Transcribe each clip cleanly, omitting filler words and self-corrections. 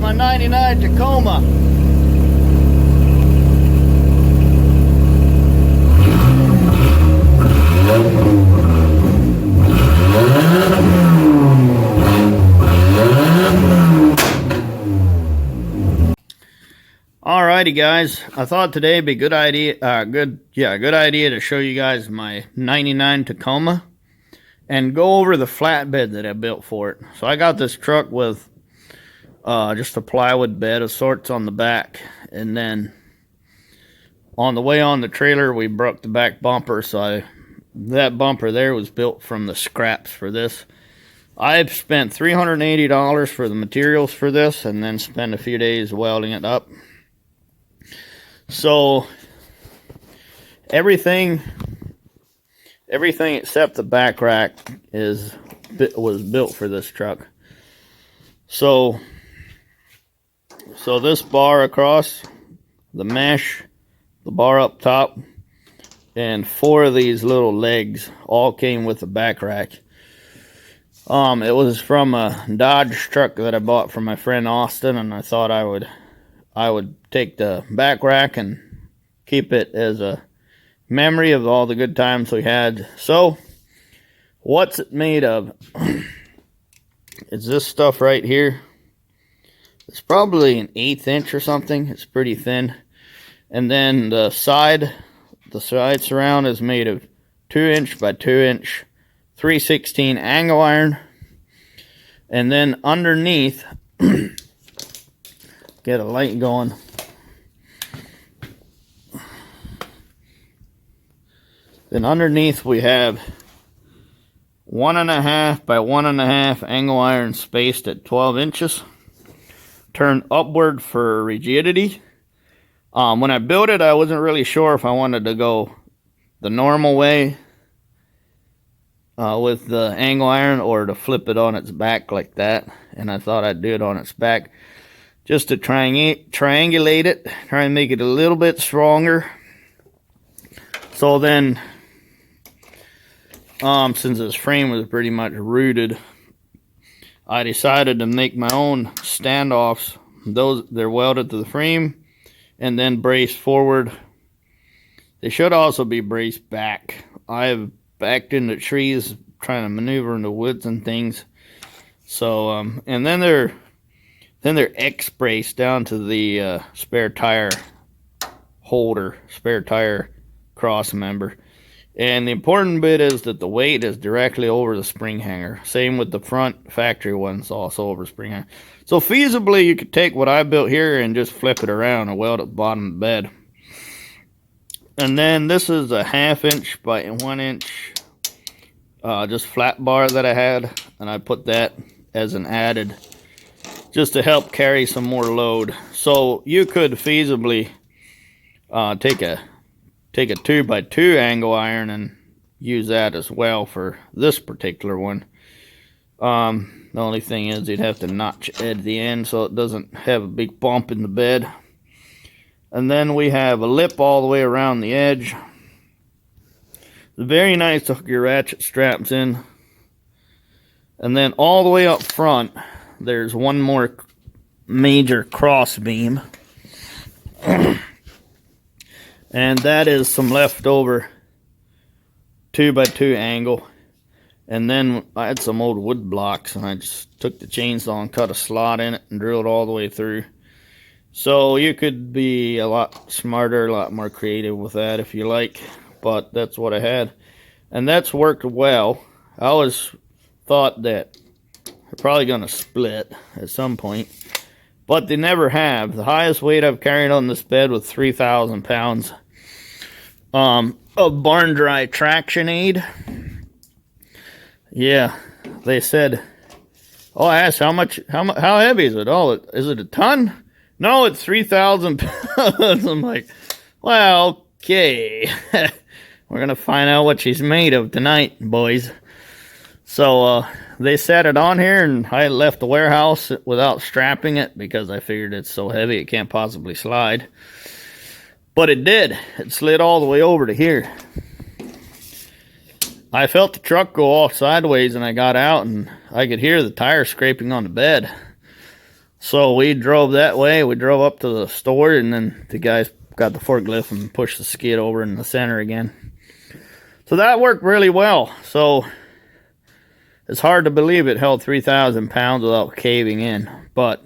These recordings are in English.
my 99 Tacoma. Alrighty guys, I thought today would be a good idea, good idea to show you guys my 99 Tacoma and go over the flatbed that I built for it. So I got this truck with just a plywood bed of sorts on the back, and then on the way on the trailer we broke the back bumper, so that bumper there was built from the scraps for this. I've spent $380 for the materials for this, and then spent a few days welding it up. So everything except the back rack was built for this truck. So this bar across, the mesh, the bar up top, and 4 of these little legs all came with the back rack. It was from a Dodge truck that I bought from my friend Austin, and I thought I would take the back rack and keep it as a memory of all the good times we had. So what's it made of? It's this stuff right here. It's probably an 1/8 inch or something. It's pretty thin. And then the side surround is made of 2" by 2" 3/16 angle iron. And then underneath, get a light going. Then underneath we have 1.5 by 1.5 angle iron spaced at 12 inches. Turned upward for rigidity. When I built it, I wasn't really sure if I wanted to go the normal way with the angle iron or to flip it on its back like that. And I thought I'd do it on its back just to triangulate it, try and make it a little bit stronger. So then, since this frame was pretty much rooted, I decided to make my own standoffs. They're welded to the frame and then braced forward. They should also be braced back. I've backed into trees trying to maneuver in the woods and things. So, and then they're X-braced down to the spare tire holder, spare tire cross member. And the important bit is that the weight is directly over the spring hanger. Same with the front factory ones, also over spring hanger. So feasibly, you could take what I built here and just flip it around and weld at the bottom of the bed. And then this is a 1/2 inch by 1 inch just flat bar that I had, and I put that as an added just to help carry some more load. So you could feasibly take a 2 by 2 angle iron and use that as well for this particular one. The only thing is you'd have to notch it at the end so it doesn't have a big bump in the bed. And then we have a lip all the way around the edge. It's very nice to hook your ratchet straps in. And then all the way up front, there's one more major cross beam. And that is some leftover 2 by 2 angle. And then I had some old wood blocks, and I just took the chainsaw and cut a slot in it and drilled all the way through. So you could be a lot smarter, a lot more creative with that if you like. But that's what I had. And that's worked well. I always thought that they're probably going to split at some point. But they never have. The highest weight I've carried on this bed was 3,000 pounds. Of barn dry traction aid. Yeah, they said, oh, I asked how heavy is it? Oh, is it a ton? No, it's 3,000 pounds. I'm like, well, okay. We're going to find out what she's made of tonight, boys. So, they set it on here, and I left the warehouse without strapping it because I figured it's so heavy it can't possibly slide. But it did. It slid all the way over to here. I felt the truck go off sideways, and I got out, and I could hear the tires scraping on the bed. So we drove that way. We drove up to the store, and then the guys got the forklift and pushed the skid over in the center again. So that worked really well. So it's hard to believe it held 3,000 pounds without caving in. But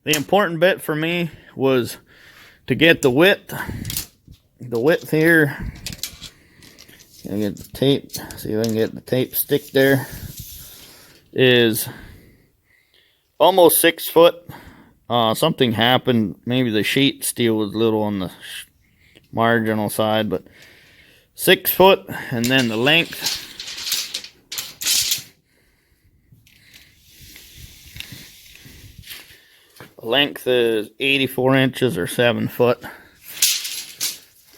the important bit for me was to get the width. The width here. Gonna get the tape. See if I can get the tape stick there. Is almost 6 foot. Something happened. Maybe the sheet steel was a little on the marginal side, but 6 foot, and then the length. The length is 84 inches or 7 foot.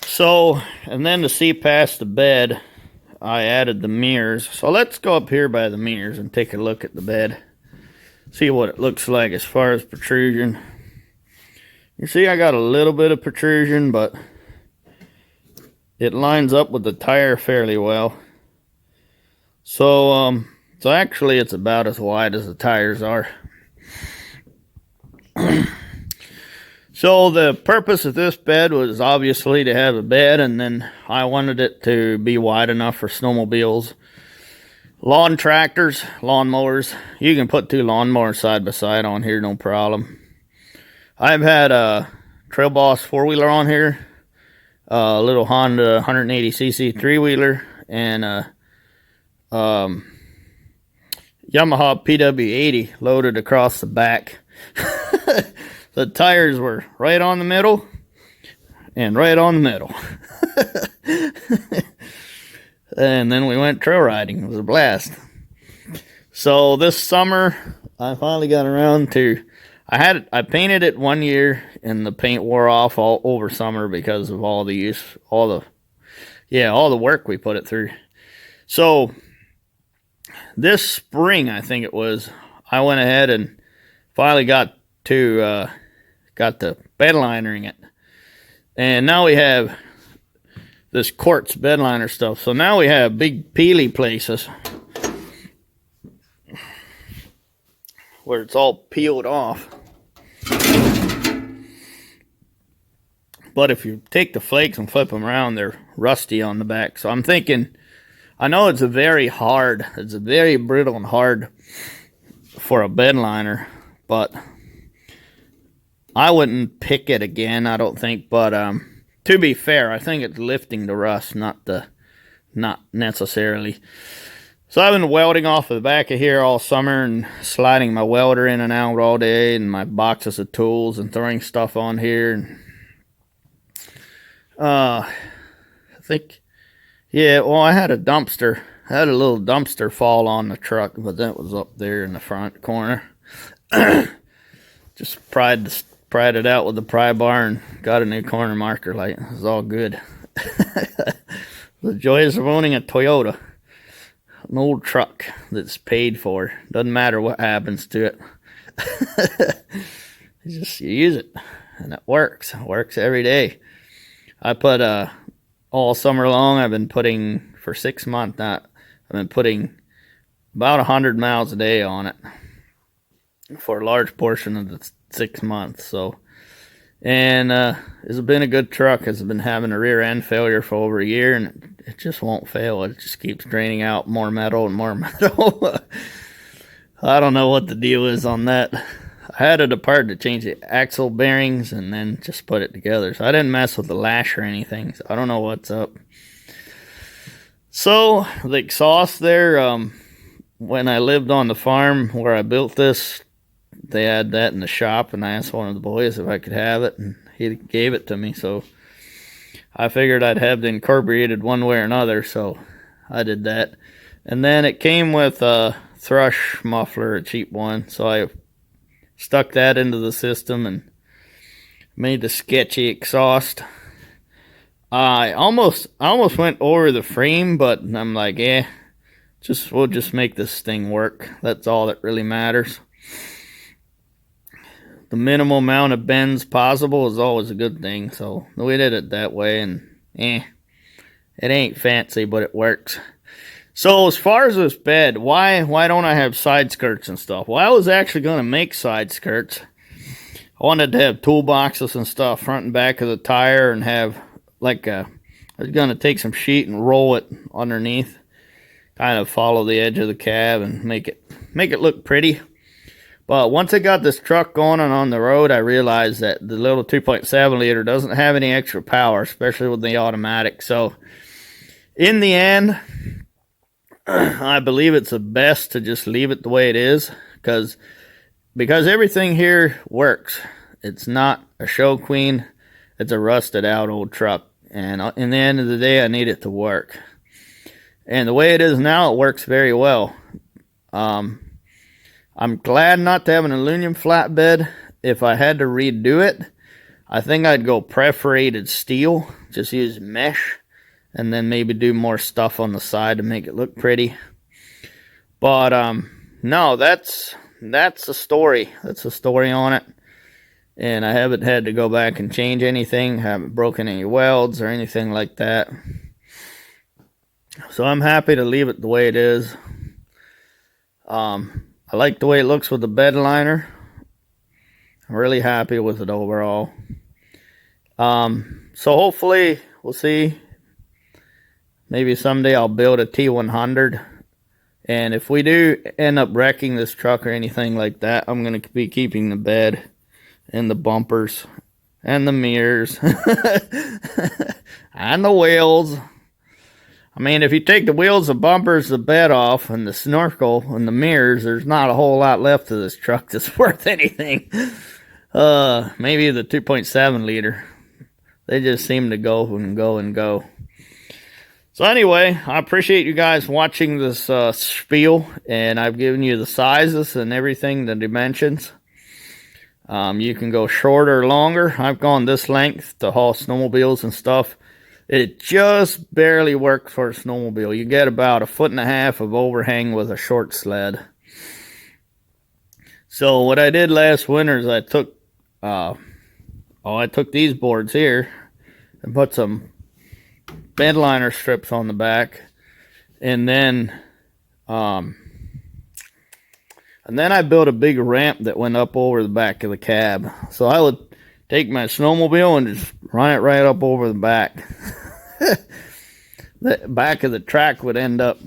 So, and then to see past the bed, I added the mirrors. So let's go up here by the mirrors and take a look at the bed. See what it looks like as far as protrusion. You see I got a little bit of protrusion, but it lines up with the tire fairly well. So actually it's about as wide as the tires are. So the purpose of this bed was obviously to have a bed, and then I wanted it to be wide enough for snowmobiles, lawn tractors, lawn mowers. You can put 2 lawnmowers side by side on here, no problem. I've had a Trail Boss 4-wheeler on here, a little Honda 180cc 3-wheeler, and a Yamaha PW80 loaded across the back. The tires were right on the middle and right on the middle. And then we went trail riding. It was a blast. So this summer, I finally got around to, I painted it 1 year, and the paint wore off all over summer because of all the use, all the work we put it through. So this spring, I think it was, I went ahead and finally got the bed linering it. And now we have this quartz bed liner stuff. So now we have big peely places where it's all peeled off. But if you take the flakes and flip them around, they're rusty on the back. So I'm thinking, I know it's a very brittle and hard for a bed liner, but I wouldn't pick it again, I don't think. But to be fair, I think it's lifting the rust, not necessarily. So I've been welding off the back of here all summer and sliding my welder in and out all day, and my boxes of tools, and throwing stuff on here. And I think, yeah, well, I had a dumpster. I had a little dumpster fall on the truck, but that was up there in the front corner. Just pried it out with the pry bar and got a new corner marker light. It was all good. The joys of owning a Toyota. An old truck that's paid for. Doesn't matter what happens to it. You use it, and it works. It works every day. I put all summer long, I've been putting, for 6 months now, I've been putting about 100 miles a day on it for a large portion of the 6 months. So, and it's been a good truck. It's been having a rear end failure for over a year, and it just won't fail. It just keeps draining out more metal and more metal. I don't know what the deal is on that. I had it apart to change the axle bearings and then just put it together. So I didn't mess with the lash or anything. So I don't know what's up. So the exhaust there, when I lived on the farm where I built this, they had that in the shop, and I asked one of the boys if I could have it, and he gave it to me. So I figured I'd have it incorporated one way or another, so I did that. And then it came with a thrush muffler, a cheap one, so I stuck that into the system and made the sketchy exhaust. I almost went over the frame, but I'm like, we'll just make this thing work. That's all that really matters. The minimal amount of bends possible is always a good thing, so we did it that way, and it ain't fancy, but it works. So as far as this bed, why don't I have side skirts and stuff? Well, I was actually going to make side skirts. I wanted to have toolboxes and stuff front and back of the tire, and have like I was going to take some sheet and roll it underneath, kind of follow the edge of the cab and make it look pretty. But once I got this truck going and on the road, I realized that the little 2.7 liter doesn't have any extra power, especially with the automatic. So in the end, I believe it's the best to just leave it the way it is, because everything here works. It's not a show queen. It's a rusted out old truck. And in the end of the day, I need it to work. And the way it is now, it works very well. I'm glad not to have an aluminum flatbed. If I had to redo it, I think I'd go perforated steel. Just use mesh, and then maybe do more stuff on the side to make it look pretty. But no, that's the story. That's the story on it. And I haven't had to go back and change anything. Haven't broken any welds or anything like that. So I'm happy to leave it the way it is. I like the way it looks with the bed liner. I'm really happy with it overall. So hopefully, we'll see. Maybe someday I'll build a T100. And if we do end up wrecking this truck or anything like that, I'm going to be keeping the bed and the bumpers and the mirrors and the wheels. I mean, if you take the wheels, the bumpers, the bed off, and the snorkel and the mirrors, there's not a whole lot left of this truck that's worth anything. Maybe the 2.7 liter. They just seem to go and go and go. So anyway, I appreciate you guys watching this spiel, and I've given you the sizes and everything, the dimensions. You can go shorter or longer. I've gone this length to haul snowmobiles and stuff. It just barely works for a snowmobile. You get about 1.5 feet of overhang with a short sled. So what I did last winter is I took these boards here and put some bed liner strips on the back, and then I built a big ramp that went up over the back of the cab. So I would take my snowmobile and just run it right up over the back. The back of the track would end up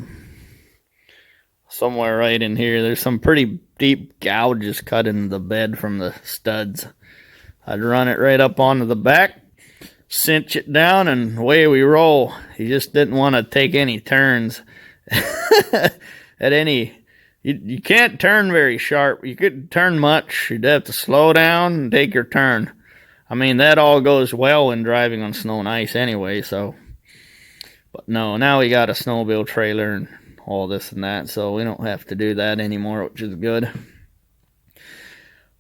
somewhere right in here. There's some pretty deep gouges cut into the bed from the studs. I'd run it right up onto the back, cinch it down, and away we roll. You just didn't want to take any turns. You can't turn very sharp. You couldn't turn much. You'd have to slow down and take your turn. I mean, that all goes well when driving on snow and ice anyway, so. But no, now we got a snowmobile trailer and all this and that, so we don't have to do that anymore, which is good.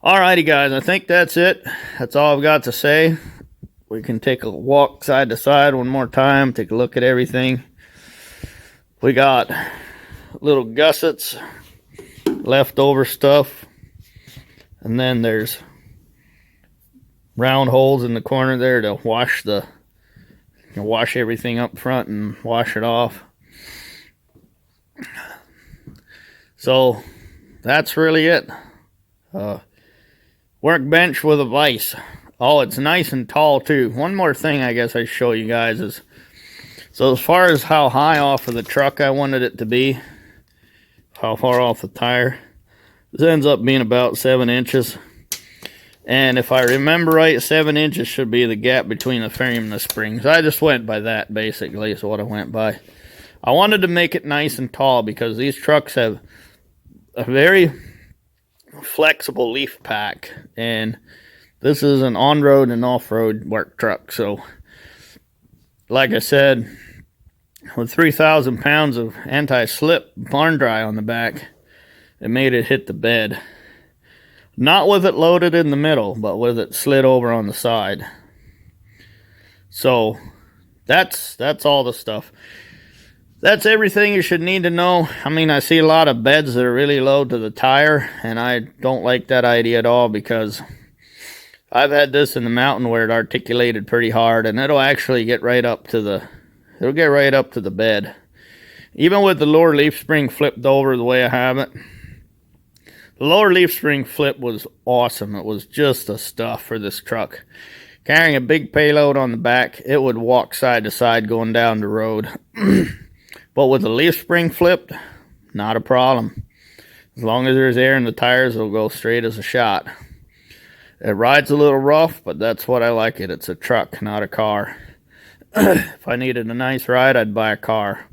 Alrighty, guys, I think that's it. That's all I've got to say. We can take a walk side to side one more time, take a look at everything. We got little gussets, leftover stuff, and then there's round holes in the corner there to wash everything up front and wash it off. So that's really it. Workbench with a vise. Oh, it's nice and tall too. One more thing I guess I show you guys is, so as far as how high off of the truck I wanted it to be, how far off the tire, this ends up being about 7 inches. And if I remember right, 7 inches should be the gap between the frame and the springs. I just went by that, basically, is what I went by. I wanted to make it nice and tall because these trucks have a very flexible leaf pack. And this is an on-road and off-road work truck. So, like I said, with 3,000 pounds of anti-slip barn dry on the back, it made it hit the bed. Not with it loaded in the middle, but with it slid over on the side. So, that's all the stuff. That's everything you should need to know. I mean, I see a lot of beds that are really low to the tire, and I don't like that idea at all because I've had this in the mountain where it articulated pretty hard, and it'll actually get right up to the bed. Even with the lower leaf spring flipped over the way I have it, the lower leaf spring flip was awesome. It was just the stuff for this truck. Carrying a big payload on the back, it would walk side to side going down the road. But with the leaf spring flipped, not a problem. As long as there's air in the tires, it'll go straight as a shot. It rides a little rough, but that's what I like it. It's a truck, not a car. If I needed a nice ride, I'd buy a car.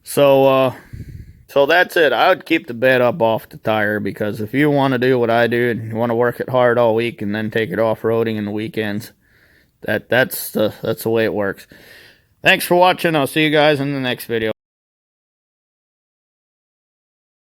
So that's it. I would keep the bed up off the tire, because if you want to do what I do and you want to work it hard all week and then take it off-roading in the weekends, that's the way it works. Thanks for watching. I'll see you guys in the next video.